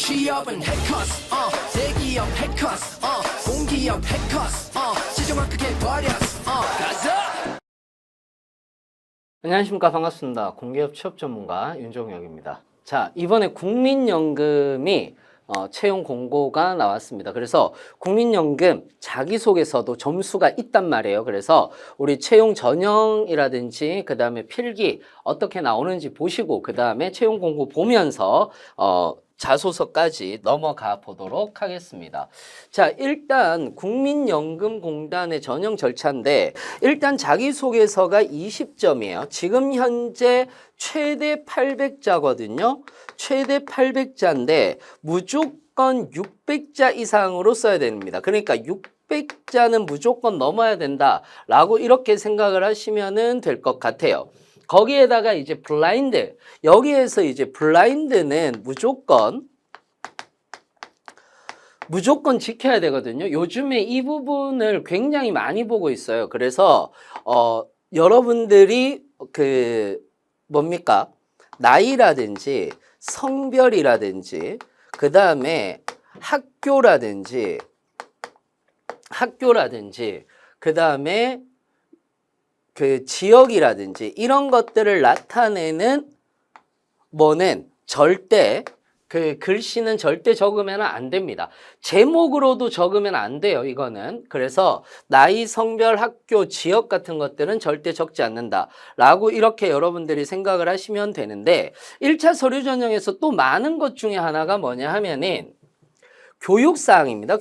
취업은 해커스 대기업 해커스 공기업 해커스 시정을 크게 버렸어 가자. 안녕하십니까. 반갑습니다. 공기업 취업 전문가 윤종혁입니다. 자, 이번에 국민연금이 채용 공고가 나왔습니다. 그래서 국민연금 자기소개서도 점수가 있단 말이에요. 그래서 우리 채용 전형이라든지 그 다음에 필기 어떻게 나오는지 보시고 그 다음에 채용 공고 보면서 자소서까지 넘어가 보도록 하겠습니다. 자, 일단 국민연금공단의 전형 절차인데 일단 자기소개서가 20점이에요. 지금 현재 최대 800자거든요. 최대 800자인데 무조건 600자 이상으로 써야 됩니다. 그러니까 600자는 무조건 넘어야 된다라고 이렇게 생각을 하시면 될 것 같아요. 거기에다가 이제 블라인드, 여기에서 이제 블라인드는 무조건 지켜야 되거든요. 요즘에 이 부분을 굉장히 많이 보고 있어요. 그래서 여러분들이 나이라든지 성별이라든지 그 다음에 학교라든지 그 다음에 지역이라든지 이런 것들을 나타내는 절대 글씨는 절대 적으면 안 됩니다. 제목으로도 적으면 안 돼요, 이거는. 그래서 나이, 성별, 학교, 지역 같은 것들은 절대 적지 않는다 라고 이렇게 여러분들이 생각을 하시면 되는데 1차 서류 전형에서 또 많은 것 중에 하나가 뭐냐 하면은 교육사항입니다.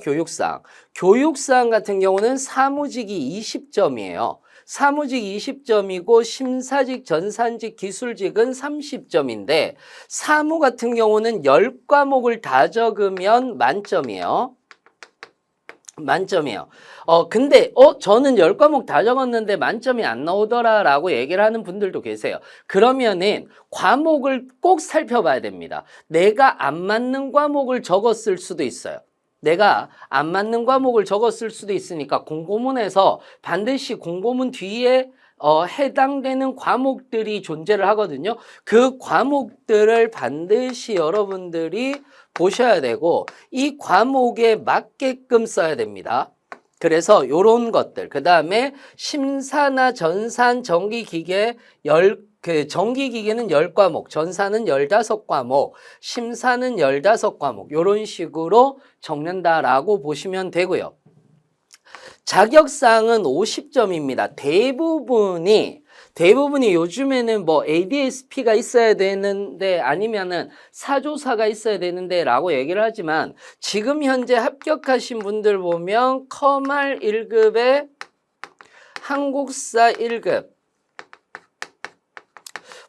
교육사항 같은 경우는 사무직이 20점이에요. 사무직 20점이고 심사직, 전산직, 기술직은 30점인데 사무 같은 경우는 10과목을 다 적으면 만점이에요. 근데 저는 10과목 다 적었는데 만점이 안 나오더라 라고 얘기를 하는 분들도 계세요. 그러면은 과목을 꼭 살펴봐야 됩니다. 내가 안 맞는 과목을 적었을 수도 있어요. 내가 안 맞는 과목을 적었을 수도 있으니까 공고문에서 반드시 공고문 뒤에 해당되는 과목들이 존재를 하거든요. 그 과목들을 반드시 여러분들이 보셔야 되고 이 과목에 맞게끔 써야 됩니다. 그래서 이런 것들, 그 다음에 심사나 전산, 전기기계 전기기계는 10과목, 전산은 15과목, 심사는 15과목 이런 식으로 적는다라고 보시면 되고요. 자격사항은 50점입니다. 대부분이 요즘에는 ADSP가 있어야 되는데 아니면은 사조사가 있어야 되는데 라고 얘기를 하지만 지금 현재 합격하신 분들 보면 커말 1급에 한국사 1급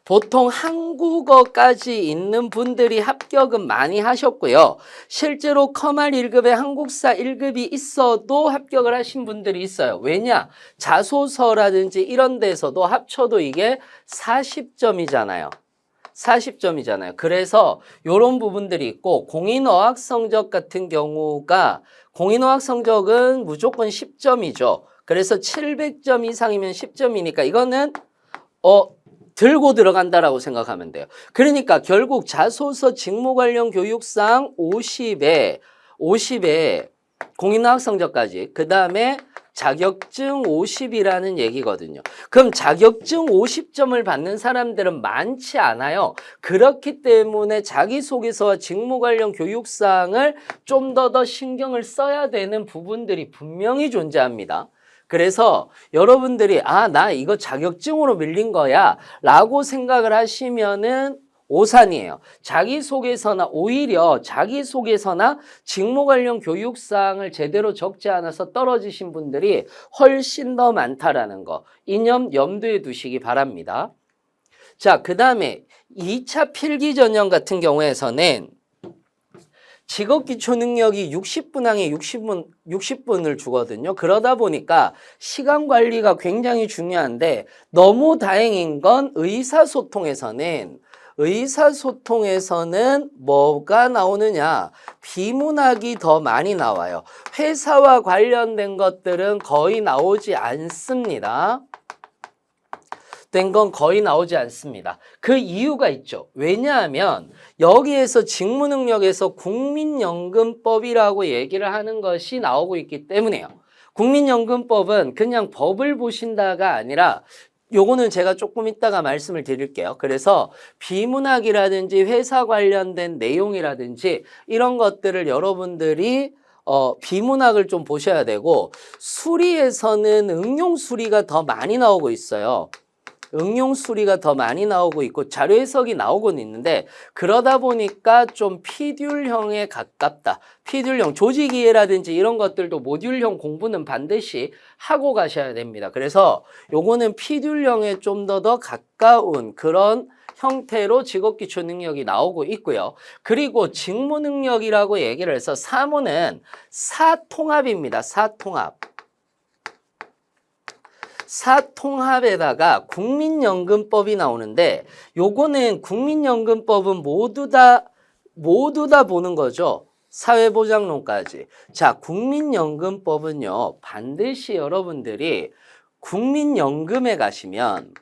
보통 한국어까지 있는 분들이 합격은 많이 하셨고요. 실제로 커말 1급에 한국사 1급이 있어도 합격을 하신 분들이 있어요. 왜냐? 자소서라든지 이런 데서도 합쳐도 이게 40점이잖아요. 그래서 이런 부분들이 있고 공인어학 성적 같은 경우가 공인어학 성적은 무조건 10점이죠. 그래서 700점 이상이면 10점이니까 이거는 들고 들어간다라고 생각하면 돼요. 그러니까 결국 자소서 직무 관련 교육사항 50에 공인어학 성적까지 그 다음에 자격증 50이라는 얘기거든요. 그럼 자격증 50점을 받는 사람들은 많지 않아요. 그렇기 때문에 자기소개서와 직무 관련 교육사항을 좀 더 신경을 써야 되는 부분들이 분명히 존재합니다. 그래서 여러분들이 나 이거 자격증으로 밀린 거야 라고 생각을 하시면은 오산이에요. 오히려 자기소개서나 직무 관련 교육사항을 제대로 적지 않아서 떨어지신 분들이 훨씬 더 많다라는 거 이념 염두에 두시기 바랍니다. 자, 그 다음에 2차 필기 전형 같은 경우에서는 직업기초 능력이 60분 항에 60분을 주거든요. 그러다 보니까 시간 관리가 굉장히 중요한데 너무 다행인 건 의사소통에서는 뭐가 나오느냐? 비문학이 더 많이 나와요. 회사와 관련된 것들은 거의 나오지 않습니다. 된 건 거의 나오지 않습니다. 그 이유가 있죠. 왜냐하면 여기에서 직무능력에서 국민연금법이라고 얘기를 하는 것이 나오고 있기 때문에요. 국민연금법은 그냥 법을 보신다가 아니라 요거는 제가 조금 이따가 말씀을 드릴게요. 그래서 비문학이라든지 회사 관련된 내용이라든지 이런 것들을 여러분들이 비문학을 좀 보셔야 되고, 수리에서는 응용 수리가 더 많이 나오고 있어요. 응용 수리가 더 많이 나오고 있고 자료 해석이 나오곤 있는데, 그러다 보니까 좀 피듈형에 가깝다. 피듈형, 조직이해라든지 이런 것들도 모듈형 공부는 반드시 하고 가셔야 됩니다. 그래서 요거는 피듈형에 좀 더 가까운 그런 형태로 직업기초 능력이 나오고 있고요. 그리고 직무능력이라고 얘기를 해서 사무는 사통합입니다. 사통합. 사통합에다가 국민연금법이 나오는데, 요거는 국민연금법은 모두 다 보는 거죠. 사회보장론까지. 자, 국민연금법은요, 반드시 여러분들이 국민연금에 가시면,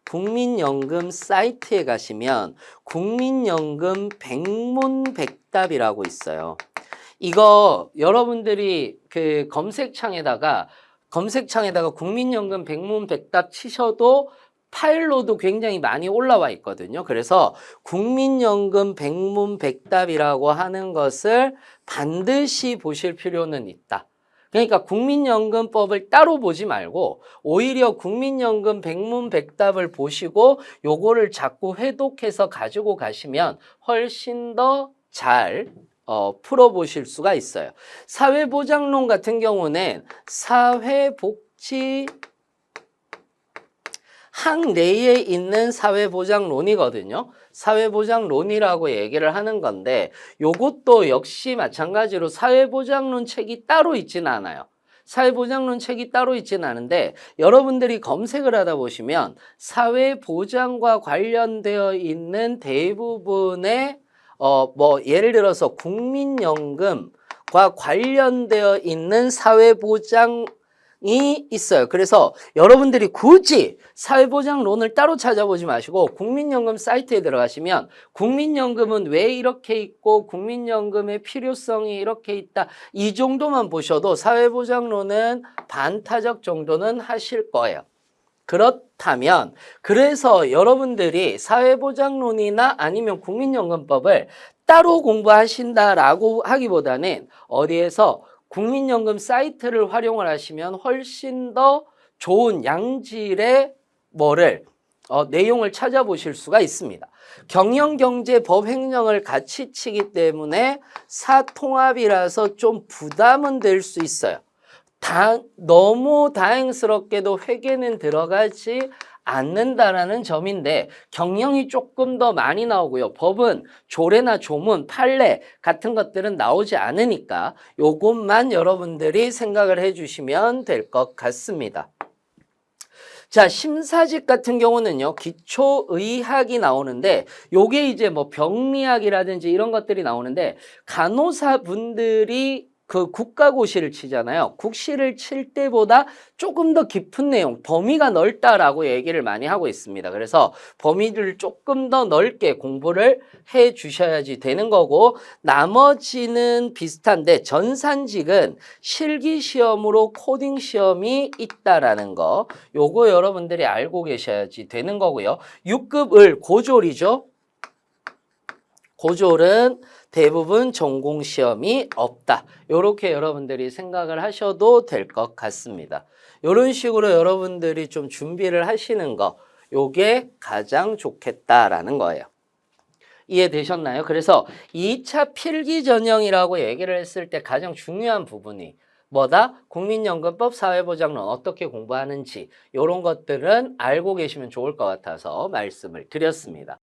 국민연금 사이트에 가시면 국민연금 백문백답이라고 있어요. 이거 여러분들이 그 검색창에다가 국민연금 백문백답 치셔도 파일로도 굉장히 많이 올라와 있거든요. 그래서 국민연금 백문백답이라고 하는 것을 반드시 보실 필요는 있다. 그러니까 국민연금법을 따로 보지 말고 오히려 국민연금 백문백답을 보시고 요거를 자꾸 회독해서 가지고 가시면 훨씬 더 잘 풀어보실 수가 있어요. 사회보장론 같은 경우는 사회복지 항 내에 있는 사회보장론이거든요. 사회보장론이라고 얘기를 하는 건데, 요것도 역시 마찬가지로 사회보장론 책이 따로 있지는 않아요. 사회보장론 책이 따로 있지는 않은데, 여러분들이 검색을 하다 보시면 사회보장과 관련되어 있는 대부분의 예를 들어서 국민연금과 관련되어 있는 사회보장이 있어요. 그래서 여러분들이 굳이 사회보장론을 따로 찾아보지 마시고 국민연금 사이트에 들어가시면 국민연금은 왜 이렇게 있고 국민연금의 필요성이 이렇게 있다, 이 정도만 보셔도 사회보장론은 반타적 정도는 하실 거예요. 그렇다면, 그래서 여러분들이 사회보장론이나 아니면 국민연금법을 따로 공부하신다라고 하기보다는 어디에서 국민연금 사이트를 활용을 하시면 훨씬 더 좋은 양질의 내용을 찾아보실 수가 있습니다. 경영경제법 횡령을 같이 치기 때문에 사통합이라서 좀 부담은 될 수 있어요. 너무 다행스럽게도 회계는 들어가지 않는다라는 점인데, 경영이 조금 더 많이 나오고요. 법은 조례나 조문, 판례 같은 것들은 나오지 않으니까 요것만 여러분들이 생각을 해주시면 될 것 같습니다. 자, 심사직 같은 경우는요, 기초의학이 나오는데, 요게 이제 병리학이라든지 이런 것들이 나오는데, 간호사분들이 그 국가고시를 치잖아요. 국시를 칠 때보다 조금 더 깊은 내용, 범위가 넓다라고 얘기를 많이 하고 있습니다. 그래서 범위를 조금 더 넓게 공부를 해 주셔야지 되는 거고, 나머지는 비슷한데 전산직은 실기시험으로 코딩 시험이 있다라는 거, 요거 여러분들이 알고 계셔야지 되는 거고요. 6급을 고졸이죠. 고졸은 대부분 전공시험이 없다. 이렇게 여러분들이 생각을 하셔도 될 것 같습니다. 이런 식으로 여러분들이 좀 준비를 하시는 거, 요게 가장 좋겠다라는 거예요. 이해되셨나요? 그래서 2차 필기 전형이라고 얘기를 했을 때 가장 중요한 부분이 뭐다? 국민연금법, 사회보장론 어떻게 공부하는지 이런 것들은 알고 계시면 좋을 것 같아서 말씀을 드렸습니다.